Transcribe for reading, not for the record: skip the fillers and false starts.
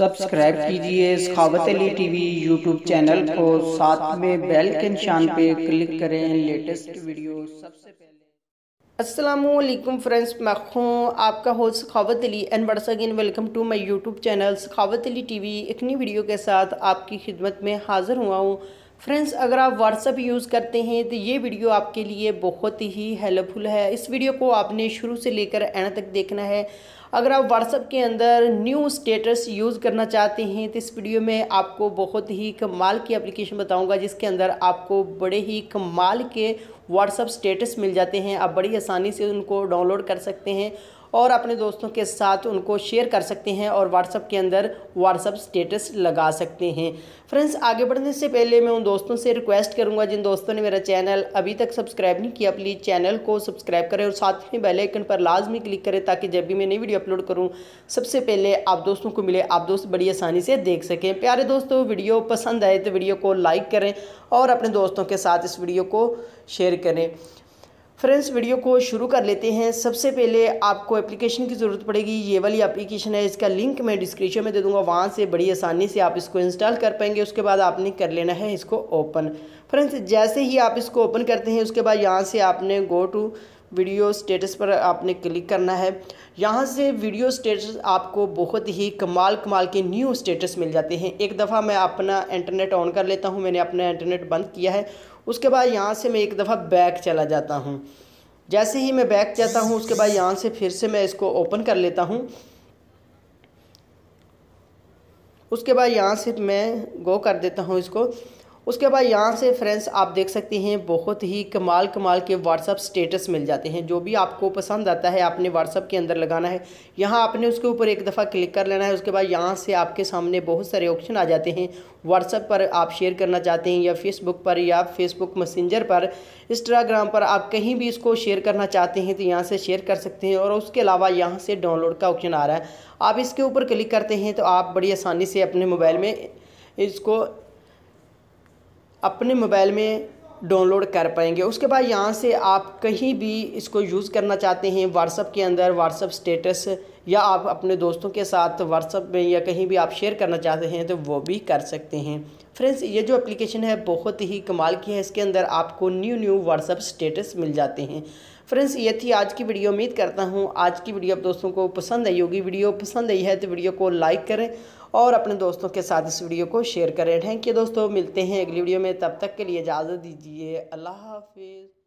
Subscribe कीजिए सखावत Ali TV YouTube channel को, साथ में बेल के निशान पे क्लिक करें लेटेस्ट वीडियो सबसे पहले। अस्सलामुअलैकुम फ्रेंड्स, मैं हूँ आपका host Sakhawat Ali and once again welcome to my YouTube channel Sakhawat Ali TV. एक नई वीडियो के साथ आपकी खिदमत में हाज़िर हुआ हूँ। फ्रेंड्स, अगर आप व्हाट्सएप यूज़ करते हैं तो ये वीडियो आपके लिए बहुत ही हेल्पफुल है। इस वीडियो को आपने शुरू से लेकर एंड तक देखना है। अगर आप व्हाट्सएप के अंदर न्यू स्टेटस यूज़ करना चाहते हैं तो इस वीडियो में आपको बहुत ही कमाल की एप्लीकेशन बताऊंगा, जिसके अंदर आपको बड़े ही कमाल के व्हाट्सएप स्टेटस मिल जाते हैं। आप बड़ी आसानी से उनको डाउनलोड कर सकते हैं और अपने दोस्तों के साथ उनको शेयर कर सकते हैं और व्हाट्सएप के अंदर व्हाट्सएप स्टेटस लगा सकते हैं। फ्रेंड्स, आगे बढ़ने से पहले मैं उन दोस्तों से रिक्वेस्ट करूंगा जिन दोस्तों ने मेरा चैनल अभी तक सब्सक्राइब नहीं किया, प्लीज़ चैनल को सब्सक्राइब करें और साथ में बेल आइकन पर लाजमी क्लिक करें ताकि जब भी मैं नई वीडियो अपलोड करूं सबसे पहले आप दोस्तों को मिले, आप दोस्त बड़ी आसानी से देख सकें। प्यारे दोस्तों, वीडियो पसंद आए तो वीडियो को लाइक करें और अपने दोस्तों के साथ इस वीडियो को शेयर करें। फ्रेंड्स, वीडियो को शुरू कर लेते हैं। सबसे पहले आपको एप्लीकेशन की ज़रूरत पड़ेगी। ये वाली एप्लीकेशन है, इसका लिंक मैं डिस्क्रिप्शन में दे दूंगा, वहाँ से बड़ी आसानी से आप इसको इंस्टॉल कर पाएंगे। उसके बाद आपने कर लेना है इसको ओपन। फ्रेंड्स, जैसे ही आप इसको ओपन करते हैं उसके बाद यहाँ से आपने गो टू वीडियो स्टेटस पर आपने क्लिक करना है। यहाँ से वीडियो स्टेटस आपको बहुत ही कमाल के न्यू स्टेटस मिल जाते हैं। एक दफ़ा मैं अपना इंटरनेट ऑन कर लेता हूँ, मैंने अपना इंटरनेट बंद किया है। उसके बाद यहाँ से मैं एक दफ़ा बैक चला जाता हूँ। जैसे ही मैं बैक जाता हूँ उसके बाद यहाँ से फिर से मैं इसको ओपन कर लेता हूँ। उसके बाद यहाँ से मैं गो कर देता हूँ इसको। उसके बाद यहाँ से फ्रेंड्स आप देख सकते हैं बहुत ही कमाल के व्हाट्सअप स्टेटस मिल जाते हैं। जो भी आपको पसंद आता है आपने व्हाट्सअप के अंदर लगाना है। यहाँ आपने उसके ऊपर एक दफ़ा क्लिक कर लेना है। उसके बाद यहाँ से आपके सामने बहुत सारे ऑप्शन आ जाते हैं। व्हाट्सअप पर आप शेयर करना चाहते हैं या फेसबुक पर या फेसबुक मैसेंजर पर, इंस्टाग्राम पर, आप कहीं भी इसको शेयर करना चाहते हैं तो यहाँ से शेयर कर सकते हैं। और उसके अलावा यहाँ से डाउनलोड का ऑप्शन आ रहा है, आप इसके ऊपर क्लिक करते हैं तो आप बड़ी आसानी से अपने मोबाइल में डाउनलोड कर पाएंगे। उसके बाद यहाँ से आप कहीं भी इसको यूज़ करना चाहते हैं व्हाट्सएप के अंदर, व्हाट्सएप स्टेटस, या आप अपने दोस्तों के साथ व्हाट्सएप में या कहीं भी आप शेयर करना चाहते हैं तो वो भी कर सकते हैं। फ्रेंड्स, ये जो एप्लीकेशन है बहुत ही कमाल की है। इसके अंदर आपको न्यू व्हाट्सएप स्टेटस मिल जाते हैं। फ्रेंड्स, ये थी आज की वीडियो। उम्मीद करता हूँ आज की वीडियो आप दोस्तों को पसंद आई होगी। वीडियो पसंद आई है तो वीडियो को लाइक करें और अपने दोस्तों के साथ इस वीडियो को शेयर करें। थैंक यू दोस्तों, मिलते हैं अगली वीडियो में। तब तक के लिए इजाज़त दीजिए। अल्लाह हाफिज़।